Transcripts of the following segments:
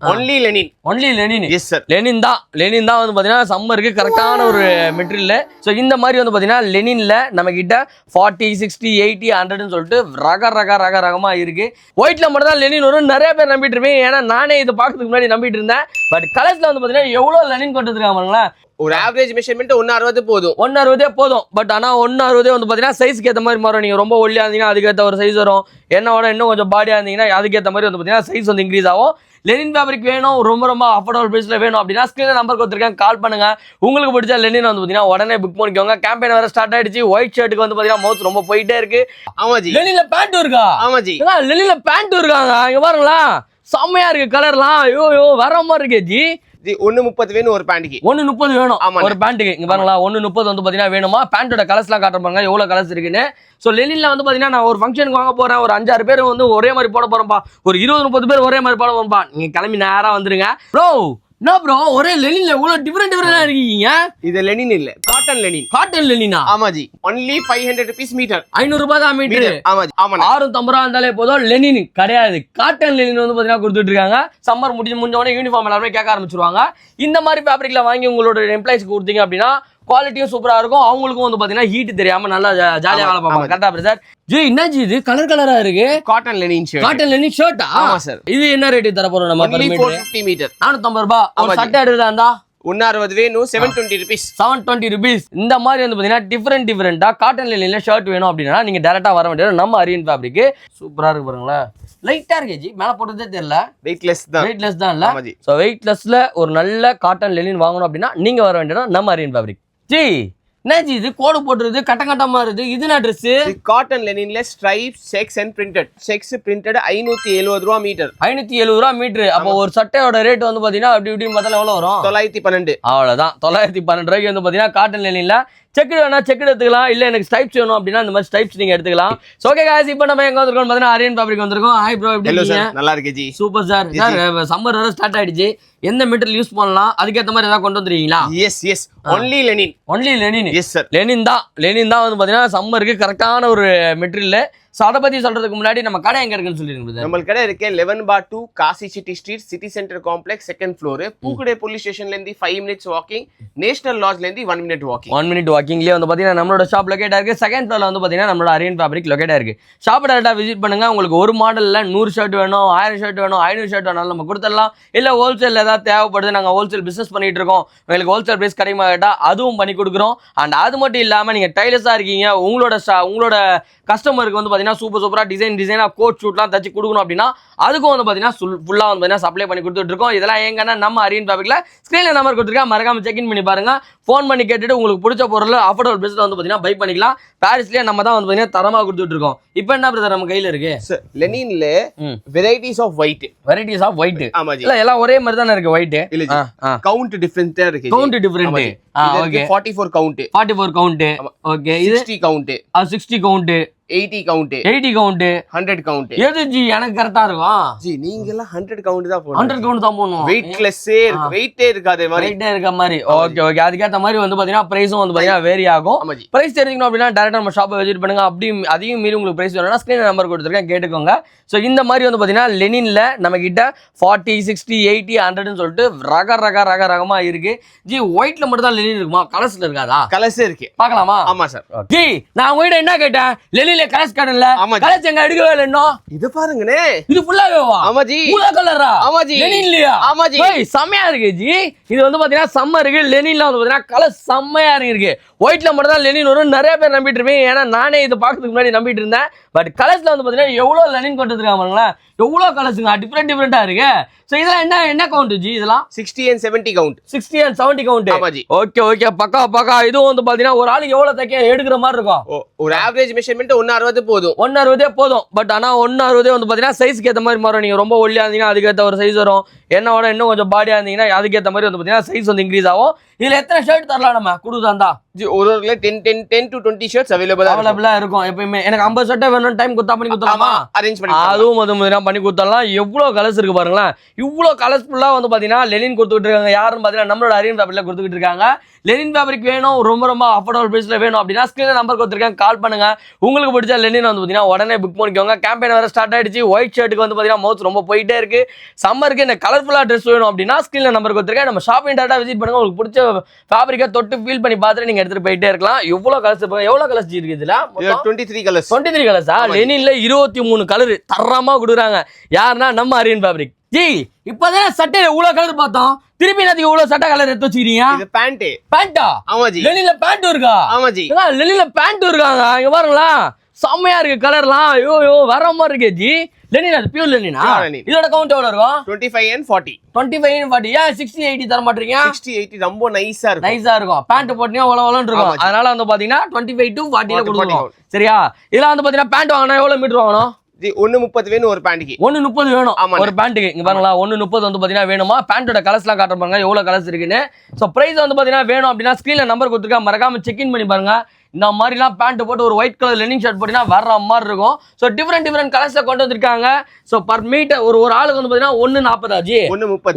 Only linen. Only linen. Yes sir. Linen தான் வந்து பாத்தீங்கன்னா சம்மருக்கு கரெக்டான ஒரு மெட்டீரியல். ஸோ இந்த மாதிரி வந்து பாத்தீங்கன்னா லெனின்ல நம்ம கிட்ட 40, 60, 80, 100ன்னு சொல்லிட்டு ரகமா இருக்கு. ஒயிட்ல மட்டும் தான் லெனின் வரும். நிறைய பேர் நம்பிட்டு இருப்பீங்க, ஏன்னா நானே இதை பாக்கிறதுக்கு முன்னாடி நம்பிட்டு இருந்தேன். பட் கலர்ஸ்ல வந்து பாத்தீங்கன்னா எவ்வளவு லெனின் கொண்டு வந்துருக்காங்களா. ஒரு ஆவரேஜ் மெஷர்மெண்ட் 160 போதும். 160 போதும். பட் ஆனா 160 வந்து பாத்தீங்கன்னா சைஸ்க்கு ஏற்ற மாதிரி மாறும். நீங்க ரொம்ப ஒல்லியா இருந்தீங்கன்னா அதுக்கேற்ற ஒரு சைஸ் வரும். என்னோட இன்னும் கொஞ்சம் பாடியா இருந்தீங்கன்னா அதுக்கேற்ற மாதிரி வந்து பாத்தீங்கன்னா சைஸ் வந்து இன்க்ரீஸ் ஆகும். லெனின் ஃபேப்ரிக் வேணும், ரொம்ப அஃபோர்டபுள் பிரைஸ்ல வேணும் அப்படின்னா ஸ்கிரீன்ல நம்பர் கொடுத்துருக்கேன், கால் பண்ணுங்க. உங்களுக்கு பிடிச்ச லெனின் வந்து பாத்தீங்கன்னா உடனே புக் பண்ணிக்கோங்க. கேம்பெயின் வேற ஸ்டார்ட் ஆயிடுச்சு. ஒயிட் ஷர்ட்டுக்கு வந்து பாத்தீங்கன்னா மவுத் ரொம்ப போயிட்டே இருக்கு. ஆமாஜி. லெனின்ல பேண்ட் இருக்கா? ஆமாஜி. லெனின்ல பேண்ட் இருக்காங்க. இங்க பாருங்களா, செம்மையா இருக்கு கலர்லாம். ஐயோ வர மாதிரி இருக்கே ஜி. 130 வேணும் ஒரு பேண்ட்க்கு. 130 வேணும் ஒரு பேண்ட்டுக்கு. இங்க பாருங்களா 130 வந்து பாத்தீங்கன்னா வேணுமா. பேண்டோட கலர்ஸ்லாம் காட்டுறாங்க எவ்வளவு கலர்ஸ் இருக்குன்னு. சோ லெனின்ல வந்து பாத்தீங்கன்னா நான் ஒரு ஃபங்க்ஷனுக்கு வாங்க போறேன், ஒரு 5-6 பேர் வந்து ஒரே மாதிரி போட போறோம்பா, ஒரு 20-30 பேர் ஒரே மாதிரி போட போறோம்பா. நீங்க கிளம்பி நேரா வந்துருங்க. ப்ரோ என்ன ப்ரோ ஒரே லெனின்ல இவ்வளவு டிஃபரெண்டா இருக்கீங்க? இது லெனின் இல்ல, காட்டன் லெனின். காட்டன் லெனினா? ஆமாஜி. Only 500 rupees metre. 500 ரூபாய் தான் மீட்டர். ஆமாஜி. ஆமா. 650 ரூபாய் இருந்தாலே போதும். லெனின் கிடையாது, காட்டன் லெனின் வந்து பாத்தீங்கன்னா கொடுத்துட்டு இருக்காங்க. சம்மர் முடிஞ்ச உடனே யூனிஃபார்ம் எல்லாருமே கேட்க ஆரம்பிச்சிருவாங்க. இந்த மாதிரி ஃபேப்ரிக்ல வாங்கி உங்களோட எம்ப்ளாயிஸ்க்கு கொடுத்தீங்க அப்படின்னா குவாலிட்டியும் சூப்பரா இருக்கும். அவங்களுக்கும் வந்து பாத்தீங்கன்னா ஹீட் தெரியாம நல்லா ஜாலியா வேலை பார்ப்பாங்க. கரெக்டா பிரதர்? ஜி என்னாச்சு இது கலரா இருக்கு? Cotton linen shirt. Cotton linen ஷர்ட்டா? ஆமா சார். இது என்ன ரேட் தர போறோம் நம்ம? 450 மீட்டர். 450 ரூபாய். ஒரு சட்டை எடுத்தா இருந்தா 160 வேணும். 720 rupees. 720 rupees. இந்த மாதிரி வந்து பாத்தீங்கன்னா டிஃபரெண்டா காட்டன் லெனின்ல ஷர்ட் வேணும் அப்படின்னா நீங்க டைரக்டா வர வேண்டியது நம்ம அரியன் ஃபேப்ரிக். சூப்பரா இருக்கு பாருங்களேன். லைட்டா இருக்கு ஜி, மேல போட்டதே தெரியல. வெயிட்லெஸ் தான் இல்ல. சோ வெயிட்லெஸ்ல ஒரு நல்ல காட்டன் லெனின் வாங்கணும் அப்படின்னா நீங்க வர வேண்டியது நம்ம அரியன் ஃபேப்ரிக். ஜி என்னஜி இது கோடு போட்டுருது, கட்டமா இருக்கு. இது என்ன ட்ரெஸ்? காட்டன் லெனின்ல stripes, checks and printed. Checks printed 570 ரூபாய் மீட்டர். 570 ரூபாய் மீட்டர். அப்போ ஒரு சட்டையோட ரேட் வந்து பாத்தீங்கன்னா அப்படி இப்படின்னு பார்த்தா எவ்வளவு வரும்? 912. அவ்வளவுதான். 912 ரூபாய்க்கு வந்து பாத்தீங்கன்னா காட்டன் லெனின்ல செக் வேணா செக் எடுத்துக்கலாம். இல்ல எனக்கு ஸ்டைப்ஸ் வேணும் அப்படின்னா இந்த மாதிரி ஸ்டைப்ஸ் நீங்க எடுத்துக்கலாம். ஓகே गाइस, இப்போ நம்ம எங்க வந்திருக்கோம் பாத்தீங்கன்னா அரியன் ஃபேப்ரிக் வந்திருக்கோம். ஹாய் ப்ரோ, எப்படி இருக்கீங்க? நல்லா இருக்கேன் G. Super sir. Sir summer வேற ஸ்டார்ட் ஆயிடுச்சு, எந்த மெட்டீரியல் யூஸ் பண்ணலாம் அதுக்கு ஏத்த மாதிரி ஏதாவது கொண்டு வந்துருக்கீங்களா? Yes only linen. Only linen. Yes sir. Linen தான் வந்து பாத்தீங்கன்னா சம்மருக்கு கரெக்டான ஒரு மெட்டீரியல். சோ அத பத்தி சொல்றதுக்கு முன்னாடி நம்ம கடை எங்க இருக்குன்னு சொல்லிருங்க. நம்ம கடை இருக்கு 11/2 Kasi city street, city centre complex, second floor. Pookkadai police ஸ்டேஷன்ல இருந்து 5 minutes வாக்கிங், நேஷனல் லாட்ஜ்ல இருந்து 1 minute வாக்கிங். 1 minute வாக்கிங்லயே வந்து பாத்தீங்கன்னா நம்மளோட ஷாப் லொகேட் ஆயிருக்கு. செகண்ட் ஃப்ளோர்ல வந்து பாத்தீங்கன்னா நம்மளோட அரியன் ஃபேப்ரிக் லொகேட் ஆயிருக்கு. ஷாப் டைரக்டா விசிட் பண்ணுங்க. உங்களுக்கு ஒரு மாடல்ல 100 ஷர்ட் வேணும், 1000 ஷர்ட் வேணும், 500 ஷர்ட் வேணும் நம்ம கொடுத்துடலாம். இல்ல ஹோல்சேல் ஏதாவது தேவைப்படுது, நாங்க ஹோல்சேல் பிசினஸ் பண்ணிட்டு இருக்கோம், உங்களுக்கு ஹோல்சேல் பிரைஸ் கிடைக்குமா கேட்டா அதுவும் பண்ணி கொடுக்குறோம். அண்ட் அது மட்டும் இல்லாம நீங்க டைலர்ஸா இருக்கீங்க, உங்களோட கஸ்டமருக்கு வந்து பாத்தீங்கன்னா சூப்பரா டிசைனா கோட் ஷூட்லாம் தச்சு கொடுக்கணும் அப்படின்னா அதுக்கும் வந்து பாத்தீங்கன்னா ஃபுல்லா வந்து பாத்தீங்கன்னா சப்ளை பண்ணி கொடுத்துட்டு இருக்கோம். இதெல்லாம் எங்கன்னா நம்ம அரியன் ஃபேப்ரிக்ல ஸ்கிரீன்ல நம்பர் கொடுத்துருக்கேன், மறக்காம செக் இன் பண்ணி பாருங்க. ஃபோன் பண்ணி கேட்டுட்டு உங்களுக்கு பிடிச்ச பொருள் அஃபோர்டபுள் பிரைஸ்ல வந்து பாத்தீங்கன்னா பை பண்ணிக்கலாம். பாரிஸ்லயே நம்ம தான் வந்து பாத்தீங்கன்னா தரமா கொடுத்துட்டு இருக்கோம். இப்போ என்ன பிரதர் நம்ம கையில இருக்கு? லெனின்ல வெரைட்டிஸ் ஆஃப் ஒயிட். ஆமாஜி. இல்ல எல்லாம் ஒரே மாதிரி தான இருக்கு ஒயிட். இல்ல கவுண்ட் டிஃபரண்டா இருக்கு. Count different. Okay. 44 count. 44 count. Okay. இது 60 count. 60 count. 80 count. 80 count. 100 count. எது ஜி எனக்கு கரெக்ட்டா இருக்கும்? ஜி நீங்க எல்லாம் 100 கவுண்ட் தான் போடணும். 100 கவுண்ட் தான் போடணும். வெயிட்லெஸ்ஸே இருக்கு, வெயிட்டே இருக்காதே மாதிரி. வெயிட்டே இருக்க மாதிரி. ஓகே. அதுக்கு ஏத்த மாதிரி வந்து பாத்தீங்கன்னா பிரைஸும் வந்து பாத்தீங்கன்னா வேரி ஆகும். பிரைஸ் தெரிஞ்சுக்கணும் அப்படின்னா டைரக்டா நம்ம ஷாப்பை விசிட் பண்ணுங்க. அப்படி அதையும் மீறி உங்களுக்கு பிரைஸ் வேணும்னா ஸ்கிரீன் நம்பர் கொடுத்துருக்கேன், கேட்டுக்கோங்க. சோ இந்த மாதிரி வந்து பாத்தீங்கன்னா லெனின்ல நம்ம கிட்ட 40, 60, 80, 100ன்னு சொல்லிட்டு ரகமா இருக்கு. ஜி ஒயிட்ல மட்டும் தான் லெனின் இருக்குமா? கலர்ஸ்ல இருக்காதா? கலர்ஸ் இருக்கு, பார்க்கலாமா? ஆமா சார். ஜி நான் உங்ககிட்ட என்ன கேட்டேன்? லெனின்ல கலர்ஸ் காட்டல, கலர்ஸ் எங்க எடுக்கவே இல்ல இன்னும். இது பாருங்கனே, இது ஃபுல்லாவேவா? ஆமா ஜி. பூரா கலரா? ஆமா ஜி. லெனின்லயா? ஆமா ஜி. ஏய் செமையா இருக்கு ஜி. இது வந்து பாத்தீங்கன்னா சம்மருக்கு லெனின்ல வந்து பாத்தீங்கன்னா கலர் செமையா இருக்கு. ஒயிட்ல மட்டும் தான் லெனின் வரும். நிறைய பேர் நம்பிட்டு இருப்பீங்க, ஏன்னா நானே இதை பாக்கிறதுக்கு முன்னாடி நம்பிட்டு இருந்தேன். பட் கலர்ஸ்ல வந்து பாத்தீங்கன்னா எவ்வளவு லெனின் கொண்டு வந்துருக்காங்க, எவ்வளவு கலர்ஸுங்க டிஃபரெண்டா இருக்கு. சோ இதெல்லாம் என்ன கவுண்ட் ஜி? இதெல்லாம் 60 and 70 கவுண்ட். 60 and 70 count. ஆமா ஜி. ஓகே பக்கா. இதுவும் வந்து பாத்தீங்கன்னா ஒரு ஆளுக்கு எவ்வளவு தைக்க எடுக்கிற மாதிரி இருக்கும்? ஒரு ஆவரேஜ் மெஷர்மெண்ட் 160 போதும். 160 போதும். பட் ஆனா 160 வந்து பாத்தீங்கன்னா சைஸ்க்கு ஏத்த மாதிரி மாறும். நீங்க ரொம்ப ஒல்லியா இருந்தீங்கன்னா அதுக்கேற்ற ஒரு சைஸ் வரும். என்னோட இன்னும் கொஞ்சம் பாடியா இருந்தீங்கன்னா அதுக்கேற்ற மாதிரி வந்து பாத்தீங்கன்னா சைஸ் வந்து இன்க்ரீஸ் ஆகும். இதுல எத்தனை ஷர்ட் தரலாம் நம்ம கொடுத்தாந்தா? जी ஒரு 10 to 20 ஷர்ட்ஸ் அவைலபிளா இருக்கும் எப்பயுமே. எனக்கு 50 ஷர்ட் வேணும் டைம் கொடுத்தா பண்ணி கொடுத்தலாமா? அரேஞ்ச் பண்ணி அதுவும் பண்ணி கொடுத்தலாம். எவ்வளவு கலர்ஸ் இருக்கு பாருங்களேன். இவ்வளவு கலர்ஸ்ஃபுல்லா வந்து பாத்தீங்கன்னா லெனின் கொடுத்துட்டு இருக்காங்க. யாருன்னு பாத்தீங்கன்னா நம்மளோட அரியன் ஃபேப்ரிக்ல கொடுத்துட்டு இருக்காங்க. லெனின் ஃபேப்ரிக் வேணும், ரொம்ப ரொம்ப அஃபோர்டபுள் பிரைஸ்ல வேணும் அப்படின்னா ஸ்கிரீன்ல நம்பர் கொடுத்துருக்கேன், கால் பண்ணுங்க. உங்களுக்கு பிடிச்ச லெனின் வந்து பாத்தீங்கன்னா உடனே புக் பண்ணிக்கோங்க. கேம்பெயின் வேற ஸ்டார்ட் ஆயிடுச்சு. ஒயிட் ஷர்ட்டுக்கு வந்து பாத்தீங்கன்னா மவுத் ரொம்ப போயிட்டே இருக்கு. சம்மருக்கு இந்த கலர்ஃபுல்லா ட்ரெஸ் வேணும் அப்படின்னா ஸ்கிரீன்ல நம்பர் கொடுத்துருக்கேன். நம்ம ஷாப்பிங் டேரக்டா விசிட் பண்ணுங்க. உங்களுக்கு பிடிச்ச ஃபேப்ரிக்கை தொட்டு ஃபீல் பண்ணி பார்த்துட்டு நீங்க எடுத்துட்டு போயிட்டே இருக்கலாம். எவ்வளவு கலர்ஸ் இருப்பாங்க, எவ்வளவு கலர்ஸ் இருக்கு இதுல? 23 கலர்ஸ். 23 கலர்ஸா? லெனின்ல 23 கலர் தரமா கொடுக்குறாங்க. யாருன்னா நம்ம அரியன் ஃபேப்ரிக். ஜி இப்பதான் சட்டையில இவ்வளவு கலர் பார்த்தோம், திருப்பி நேத்துக்கு இவ்வளவு சட்டை கலர் எடுத்து வச்சிருக்கீங்க. இது பேண்ட். பேண்டா? ஆமா ஜி. லெனின்ல பேண்ட் இருக்கா? ஆமா ஜி. லெனின்ல பேண்ட் இருக்காங்க. இங்க பாருங்களா, செம்மையா இருக்கு கலர்லாம். ஐயோ வர மாதிரி இருக்கு ஜி. லெனின் அது பியூர் லெனினா? இதோட கவுண்ட் எவ்வளவு இருக்கும்? 25 and 40. 25 and 40. ஏன் 60 80 தர மாட்டீங்க? 60 80 ரொம்ப நைஸா இருக்கும். நைஸா இருக்கும். பேண்ட் போட்டீங்க ஒலவலன்னு இருக்கும். அதனால வந்து பாத்தீங்கன்னா 25 to 40 ல கொடுக்கணும். சரியா? இதெல்லாம் வந்து பாத்தீங்கன்னா பேண்ட் வாங்கினா எவ்வளவு மீட்டர் வாங்கணும்? 1.30 வேணும் ஒரு பேண்ட்க்கு. 1.30 வேணும் ஒரு பேண்ட்க்கு. இங்க பாருங்களா 1.30 வந்து பாத்தீங்கன்னா வேணுமா? பேண்டோட கலர்ஸ்லாம் காட்ட பாருங்க எவ்வளவு கலர்ஸ் இருக்குன்னு. சோ பிரைஸ் வந்து பாத்தீங்கன்னா வேணும் அப்படின்னா ஸ்கிரீன்ல நம்பர் கொடுத்துருக்கேன், மறக்காம செக் இன் பண்ணி பாருங்க. இந்த மாதிரிலாம் பேண்ட் போட்டு ஒரு ஒயிட் கலர் லெனின் ஷர்ட் போட்டீங்கன்னா வர மாதிரி இருக்கும். ஸோ டிஃப்ரெண்ட் கலர்ஸை கொண்டு வந்திருக்காங்க. ஸோ பர் மீட்டர் ஒரு ஆளுக்கு வந்து பார்த்தீங்கன்னா 1.40 ஆச்சு.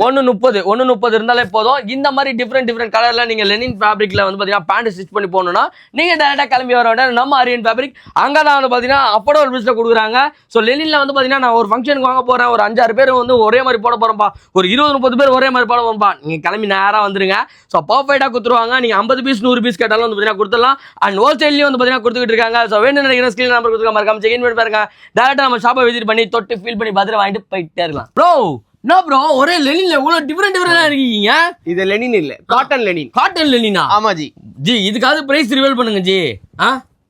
1.30 இருந்தாலே போதும். இந்த மாதிரி டிஃப்ரெண்ட் கலர்ல நீங்க லெனின் ஃபேப்ரிக்ல வந்து பார்த்தீங்கன்னா பேண்ட் ஸ்டிச் பண்ணி போகணும்னா நீங்க டேரக்டா கிளம்பி வர வேண்டிய நம்ம அரியன் ஃபேப்ரிக். அங்கே தான் வந்து பார்த்தீங்கன்னா அஃபோர்டபுள் பிரைஸ்ல கொடுக்குறாங்க. ஸோ லெனின்ல வந்து பார்த்தீங்கன்னா நான் ஒரு ஃபங்க்ஷனுக்கு வாங்க போறேன், ஒரு 5-6 பேர் வந்து ஒரே மாதிரி போட போறோம்ப்பா, ஒரு 20-30 பேர் ஒரே மாதிரி போட போறோம்ப்பா, நீங்க கிளம்பி நேராக வந்துருங்க. ஸோ பர்ஃபெக்டா கொடுத்துருவாங்க. நீங்க 50 பீஸ் 100 பீஸ் கேட்டாலும் வந்து பார்த்தீங்கன்னா கொடுத்துடலாம். அண்ட் ஹோல்சேல்லையும் வந்து பார்த்தீங்கன்னா கொடுத்துட்டு இருக்காங்க. ஸோ வேணும் நினைக்கிற ஸ்கிரீன் நம்பர் கொடுத்துருக்க மறக்காம செக் இன் பண்ணி பாருங்க. டேரக்டா நம்ம ஷாப்பை விசிட் பண்ணி தொட்டு ஃபீல் பண்ணி பார்த்துட்டு வாங்கிட்டு போயிட்டே இருக்கலாம். ப்ரோ என்ன ப்ரோ ஒரே லெனின்ல இவ்வளவு டிஃபரெண்டா இருக்கீங்க? இது லெனின் இல்ல, காட்டன் லெனின். காட்டன் லெனினா? ஆமா ஜி. ஜி இதுக்காவது பிரைஸ் ரிவீல் பண்ணுங்க ஜி.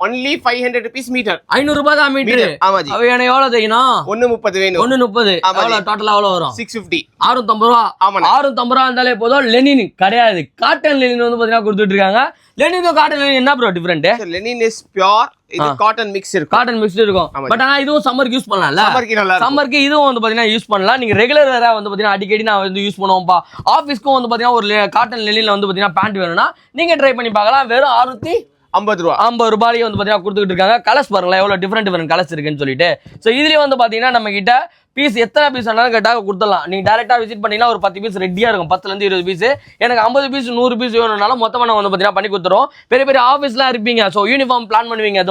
only 500 rupees metre. 500 ரூபாய் தான் மீட்டர். ஆமா ஜி. அவ எனக்கு எவ்வளவு தேய்க்கணும்? 1.30 வேணும். 1.30 எவ்வளவு டோட்டலா எவ்வளவு வரும்? 650. 650 ரூபாய். ஆமா 650 ரூபாய் இருந்தாலே போதும். லெனின் கிடையாது, காட்டன் லெனின் வந்து பாத்தீங்கன்னா கொடுத்துட்டு இருக்காங்க. லெனினுக்கு காட்டன் லெனின் என்ன bro different? Lenin is pure, இது காட்டன் மிக்ஸ் இருக்கும். காட்டன் மிக்ஸ் இருக்கும். பட் ஆனா இதுவும் சம்மருக்கு யூஸ் பண்ணலாம்ல? சம்மருக்கு நல்லா இருக்கும். சம்மருக்கு இதுவும் வந்து பாத்தீங்கன்னா யூஸ் பண்ணலாம். நீங்க ரெகுலர் வேற வந்து பாத்தீங்கன்னா அடிக்கடி நான் வந்து யூஸ் பண்ணுவோம்ப்பா. ஆபீஸ்க்கும் வந்து பாத்தீங்கன்னா ஒரு காட்டன் லெனின்ல வந்து பாத்தீங்கன்னா பேண்ட் வேணும்னா நீங்க ட்ரை பண்ணி பார்க்கலாம். வெறும் 650 ரூபாய்க்கு வந்து பாத்தீங்கன்னா கொடுத்துட்டு இருக்காங்க. கலர்ஸ் பாருங்களா எவ்வளவு டிஃபரெண்ட் கலர்ஸ் இருக்குன்னு சொல்லிட்டு. சோ இதுலயே வந்து பாத்தீங்கன்னா நம்ம கிட்ட பீஸ் எத்தனை பீஸ் வேணாலும் கேட்டால் கொடுத்துடலாம். நீங்கள் டேரெக்டாக விசிட் பண்ணிங்கன்னா ஒரு 10 பீஸ் ரெடியாக இருக்கும். 10லேருந்து 20 பீஸ். எனக்கு 50 பீஸ் 100 பீஸ் வேணும்னாலும் மொத்தமாக நான் வந்து பார்த்தீங்கன்னா பண்ணி கொடுத்துரும். பெரிய ஆஃபீஸ்லாம் இருப்பீங்க. ஸோ யூனிஃபார்ம் பிளான் பண்ணுவீங்க.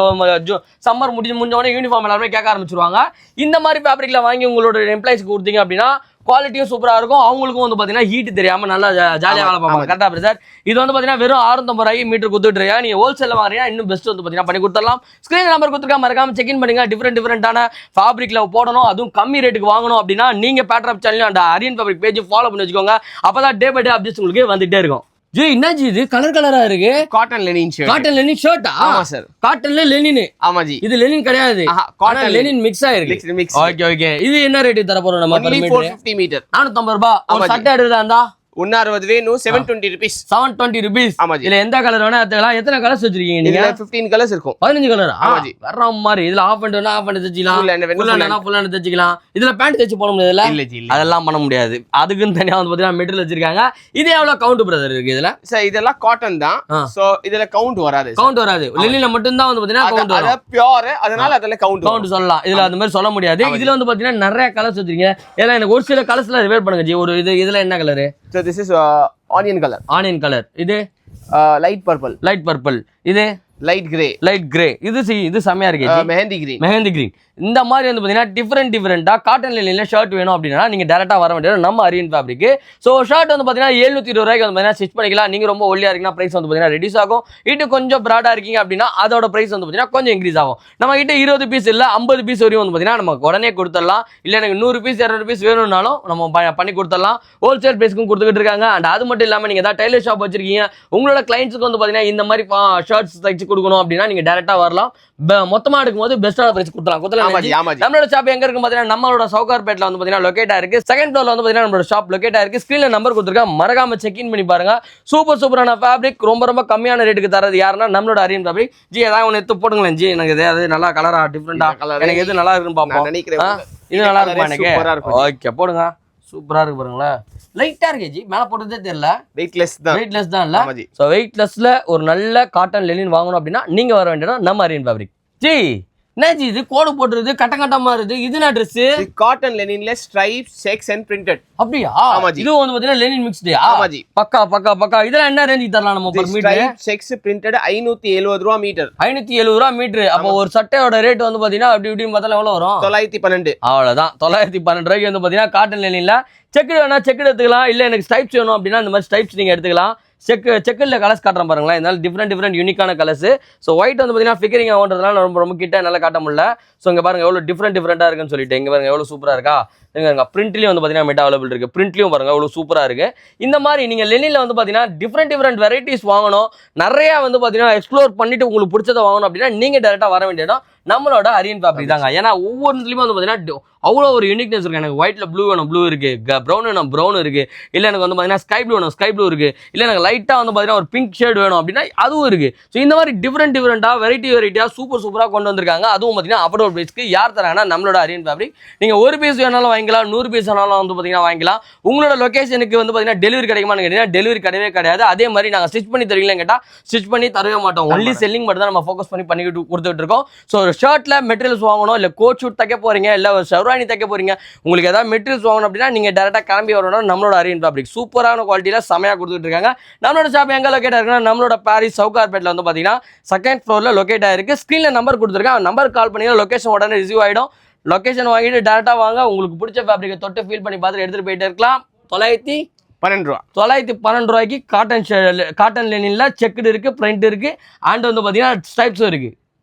சம்மர் முடிஞ்ச உடனே யூனிஃபார்ம் எல்லாருமே கேட்க ஆரம்பிச்சிருவாங்க. இந்த மாதிரி ஃபேப்ரிக்கில் வாங்கி உங்களோட எம்ப்ளாயிஸ்க்கு கொடுத்தீங்க அப்படின்னா குவாலிட்டியும் சூப்பரா இருக்கும். அவங்களுக்கும் வந்து பாத்தீங்கன்னா ஹீட் தெரியாம நல்லா ஜாலியா வேலை பார்ப்பாங்க. கரெக்டா பிரதர்? இது வந்து பாத்தீங்கன்னா வெறும் 650 ரூபாய்க்கு மீட்டர் கொடுத்துட்டு இருக்கா. நீங்க ஹோல்சேல்ல வாங்குறீங்க இன்னும் பெஸ்ட் வந்து பாத்தீங்கன்னா பண்ணி கொடுத்துடலாம். ஸ்கிரீன் நம்பர் கொடுத்துருக்கா மறக்காம செக் இன் பண்ணுங்க. டிஃபரெண்டான ஃபேப்ரிக்ல போடணும், அதுவும் கம்மி ரேட்டுக்கு வாங்கணும் அப்படின்னா நீங்க பேட்ராப் சேனல் அந்த அரியன் ஃபேப்ரிக் பேஜ் ஃபாலோ பண்ணி வச்சுக்கோங்க. அப்பதான் டே பை டே அப்டேட்ஸ் உங்களுக்கு வந்துட்டே இருக்கும். ஜி என்னாச்சு இது கலரா இருக்கு? Cotton linen shirt. Cotton linen ஷர்ட்டா? ஆமா சார். காட்டன்ல லெனின். ஆமா ஜி. இது லெனின் கிடையாது, காட்டன் லெனின் மிக்ஸ் ஆயிருக்கு. ஓகே இது என்ன ரேட் தர போறோம் நம்ம? 450 மீட்டர் 450 ரூபாய். ஒரு சட்டை எடுத்தா இருந்தா 160 வேணும். 720 rupees. 720 rupees. இதுல எந்த கலர் வேணா எடுத்துக்கலாம். எத்தனை கலர்ஸ் வச்சிருக்கீங்க நீங்க? 15 கலர்ஸ் இருக்கும். 15 கலர். வர்ற மாதிரி இதுல ஆஃப் பண்ணிட்டு ஆஃப் பண்ணி தச்சிக்கலாம், ஃபுல் ஹேண்ட் தச்சிக்கலாம். இதுல பேண்ட் தச்சு போட முடியாதுல? இல்ல ஜி, அதெல்லாம் பண்ண முடியாது. அதுக்குன்னு தனியா வந்து பாத்தீங்கன்னா மெட்டீரியல் வச்சிருக்காங்க. இது எவ்வளவு கவுண்ட் பிரதர் இருக்கு இதுல? சார் இதெல்லாம் காட்டன் தான். சோ இதுல கவுண்ட் வராது. கவுண்ட் வராது. லெனின்ல மட்டும் தான் வந்து பாத்தீங்கன்னா கவுண்ட் வரும். அது பியூர், அதனால அதல கவுண்ட் சொல்லலாம். இதுல அந்த மாதிரி சொல்ல முடியாது. இதுல வந்து பாத்தீங்கன்னா நிறைய கலர்ஸ் வச்சிருக்கீங்க. ஏன்னா எனக்கு ஒரு சில கலர்ஸ்ல ரிவீல் பண்ணுங்க ஜி. ஒரு இதுல என்ன colour? So this is onion color. இது light purple. இது light gray. இது செமையா இருக்கு. மெஹந்தி கிரீன். இந்த மாதிரி வந்து பாத்தீங்கன்னா டிஃபரெண்டா காட்டன் லெனின்ல ஷர்ட் வேணும் அப்படின்னா நீங்க டைரக்டா வர வேண்டியது நம்ம அரியன் ஃபேப்ரிக். சோ ஷர்ட் வந்து பாத்தீங்கன்னா 720 ரூபாய்க்கு வந்து பாத்தீங்கன்னா ஸ்டிச் பண்ணிக்கலாம். நீங்க ரொம்ப ஒல்லியா இருக்கீங்கன்னா பிரைஸ் வந்து பாத்தீங்கன்னா ரெடியூஸ் ஆகும். இது கொஞ்சம் பிராடா இருக்கீங்க அப்படின்னா அதோட பிரைஸ் வந்து பாத்தீங்கன்னா கொஞ்சம் இன்க்ரீஸ் ஆகும். நம்ம கிட்ட 20 பீஸ் இல்ல 50 பீஸ் வரையும் வந்து பாத்தீங்கன்னா நம்ம உடனே கொடுத்துடலாம். இல்ல எனக்கு 100 பீஸ் 200 பீஸ் வேணும்னாலும் நம்ம பண்ணி கொடுத்துடலாம். ஹோல்சேல் பிரைஸ்க்கும் கொடுத்துட்டு இருக்காங்க. அண்ட் அது மட்டும் இல்லாம நீங்க ஏதாவது டைலர் ஷாப் வச்சிருக்கீங்க, உங்களோட கிளைண்ட்ஸ்க்கு வந்து பாத்தீங்கன்னா இந்த மாதிரி ஷர்ட்ஸ் தைச்சு கொடுக்கணும் அப்படின்னா நீங்க டைரக்டா வரலாம். மொத்தமா எடுக்கும்போது பெஸ்ட்டான பிரைஸ் கொடுக்கலாம். நம்மளோட ஷாப் எங்க இருக்கு பாத்தீங்கன்னா நம்மளோட சவுகார்பேட்ல வந்து பாத்தீங்கன்னா லொகேட் ஆயிருக்கு. செகண்ட் ஃப்ளோர்ல வந்து பாத்தீங்கன்னா நம்மளோட ஷாப் லொகேட் ஆயிருக்கு. ஸ்கிரீன்ல நம்பர் கொடுத்துருக்கேன், மறக்காம செக் இன் பண்ணி பாருங்க. சூப்பரான ஃபேப்ரிக், ரொம்ப கம்மியான ரேட்டுக்கு தரது யாருன்னா நம்மளோட அரியன் ஃபேப்ரிக். ஜி ஏதாவது ஒன்று எடுத்து போடுங்களேன் ஜி. எனக்கு எதாவது நல்லா கலரா டிஃப்ரெண்டா எனக்கு எது நல்லா இருக்குன்னு பாப்போம். இது நல்லா இருக்கும் எனக்கு. ஓகே போடுங்க. சூப்பரா இருக்கு பாருங்களேன். லைட்டா இருக்கு ஜி, மேல போட்டதே தெரியல. வெயிட்லெஸ் தான். வெயிட்லெஸ் தான் இல்ல. ஆமா ஜி. ஸோ வெயிட்லெஸ்ல ஒரு நல்ல காட்டன் லெனின் வாங்கணும் அப்படின்னா நீங்க வர வேண்டியது நம்ம அரியன் ஃபேப்ரிக். ஜி என்ன ஜி இது கோடு போட்டுருது, கட்டமா இருக்கு, இது என்ன ட்ரெஸ்? இது காட்டன் லெனின்ல ஸ்ட்ரைப்ஸ், செக்ஸ் அண்ட் பிரிண்டட். அப்படியா? ஆமா ஜி. இது வந்து பாத்தீங்கன்னா லெனின் மிக்ஸ்டு. ஆமா ஜி. பக்கா. இதெல்லாம் என்ன ரேஞ்சுக்கு தரலாம் நம்ம per metre? Stripe checks printed 570 ரூபாய் மீட்டர். 570 ரூபா மீட்டர். அப்போ ஒரு சட்டையோட ரேட் வந்து பாத்தீங்கன்னா அப்படி இப்படின்னு பார்த்தாலும் எவ்வளவு வரும்? 912. அவ்வளவுதான். 912 ரூபாய்க்கு வந்து பாத்தீங்கன்னா காட்டன் லெனின்ல செக்கு வேணா செக்கு எடுத்துக்கலாம், இல்ல எனக்கு ஸ்டைப்ஸ் வேணும் அப்படின்னா இந்த மாதிரி ஸ்டைப்ஸ் நீங்க எடுத்துக்கலாம். செக்கில் கலர்ஸ் காட்டுறேன் பாருங்களேன். இதனால டிஃப்ரெண்ட் யூனிக்கான கலர்ஸ். ஸோ ஒயிட் வந்து பார்த்தீங்கன்னா ஃபிகரிங் ஆகுன்றதுனால ரொம்ப கிட்ட நல்லா காட்ட முடியல. ஸோ இங்கே பாருங்க எவ்வளோ டிஃப்ரெண்டாக இருக்குன்னு சொல்லிட்டு. இங்கே பாருங்க எவ்வளோ சூப்பராக இருக்கா. இங்கே பிரிண்ட்லேயும் வந்து பார்த்தீங்கன்னா மெட்டா அவைலபிள் இருக்கு. பிரிண்ட்லையும் பாருங்க எவ்வளோ சூப்பராக இருக்கு. இந்த மாதிரி நீங்கள் லெனினில் வந்து பார்த்தீங்கன்னா டிஃப்ரெண்ட் வெரைட்டிஸ் வாங்கணும், நிறையா வந்து பார்த்தீங்கன்னா எக்ஸ்ப்ளோர் பண்ணிட்டு உங்களுக்கு பிடிச்சதை வாங்கணும் அப்படின்னா நீங்கள் டேரெக்டாக வர வேண்டியது நம்மளோட அரியன் ஃபேப்ரிக் தாங்க. ஏன்னா ஒவ்வொன்றுலையுமே வந்து பார்த்தீங்கன்னா அவ்வளோ ஒரு யூனிக்னஸ் இருக்கு. எனக்கு ஒயிட்ல ப்ளூ வேணும், ப்ளூ இருக்கு. ப்ரௌன் வேணும், ப்ரௌன் இருக்கு. இல்லை எனக்கு வந்து பார்த்தீங்கன்னா ஸ்கை ப்ளூ வேணும், ஸ்கை ப்ளூ இருக்கு. இல்லை எனக்கு லைட்டாக வந்து பார்த்தீங்கன்னா ஒரு பிங்க் ஷேட் வேணும் அப்படின்னா அதுவும் இருக்கு. ஸோ இந்த மாதிரி டிஃப்ரெண்டாக வெரைட்டியாக சூப்பராக கொண்டு வந்திருக்காங்க. அதுவும் பார்த்தீங்கன்னா அஃபோர்டபுள் ப்ரைஸ்க்கு. யார் தராங்கன்னா நம்மளோட அரியன் ஃபேப்ரிக். நீங்கள் ஒரு பீஸ் வேணாலும் வாங்கிக்கலாம், 100 பீஸ் வேணாலும் வந்து பார்த்தீங்கன்னா வாங்கிக்கலாம். உங்களோட லொகேஷனுக்கு வந்து பார்த்தீங்கன்னா டெலிவரி கிடைக்குமான்னு கேட்டீங்கன்னா டெலிவரி கிடையாது. அதே மாதிரி நாங்கள் ஸ்டிச் பண்ணி தருவீங்கன்னு கேட்டால் ஸ்டிச் பண்ணி தரவே மாட்டோம். ஒன்லி செல்லிங் மட்டும் தான் நம்ம ஃபோக்கஸ் பண்ணி கொடுத்துட்டு இருக்கோம். ஸோ ஒரு ஷர்ட்ல மெட்டீரியல்ஸ் வாங்கணும், இல்லை கோட் ஷூட் தைக்க போறீங்க, இல்லை ஒரு ஷெர்வானி தைக்க போறீங்க, உங்களுக்கு ஏதாவது மெட்டீரியல்ஸ் வாங்கணும் அப்படின்னா நீங்க டேரக்டா கிளம்பி வரணும். நம்மளோட அரியன் ஃபேப்ரிக் சூப்பரான குவாலிட்டியில செமையா கொடுத்துட்டு இருக்காங்க. நம்மளோட ஷாப் எங்க லொகேட் ஆயிருக்குன்னா நம்மளோட பாரிஸ் சவுகார்பேட்ல வந்து பாத்தீங்கன்னா செகண்ட் ஃப்ளோர்ல லொகேட் ஆயிருக்கு. ஸ்கிரீன்ல நம்பர் கொடுத்துருக்கேன், நம்பர் கால் பண்ணி லொகேஷன் உடனே ரிசீவ் ஆயிடும். லொகேஷன் வாங்கிட்டு டேரக்டா வாங்க, உங்களுக்கு பிடிச்ச ஃபேப்ரிக்கை தொட்டு ஃபீல் பண்ணி பார்த்துட்டு எடுத்துட்டு போயிட்டே இருக்கலாம். 912 ரூபாய்க்கு காட்டன் லெனின்ல செக்குடு இருக்கு, பிரிண்ட் இருக்கு, அண்ட் வந்து பாத்தீங்கன்னா ஸ்டைப்ஸும் இருக்கு.